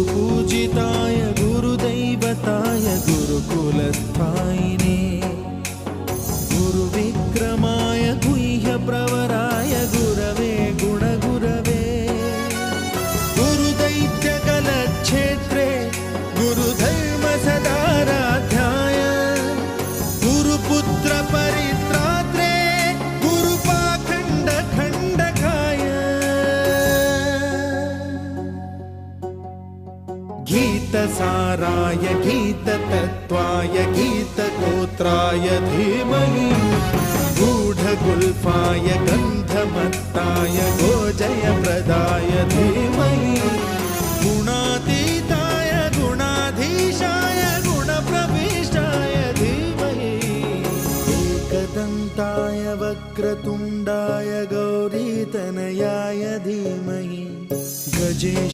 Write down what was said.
गुरुपूजिताय गुरुदैवताय गुरुकुलस्थायिने गुरुविक्रमाय गुह्यप्रवराय गुरवे गुणगुरवे गुरुदैत्यकलक्षेत्रे गुरुधर्मसदाराध्याय गुरुपुत्रपरित्रात्रे गुरुपाखण्डखण्डकाय गीतसाराय गीततत्त्वाय गीतगोत्राय धीमहि गूढगुल्फाय गन्धमत्ताय गोजयप्रदाय धीमहि गुणातीताय गुणाधीशाय गुणप्रविष्टाय धीमहि एकदन्ताय वक्रतुण्डाय गौरीतनयाय धीमहि गजेश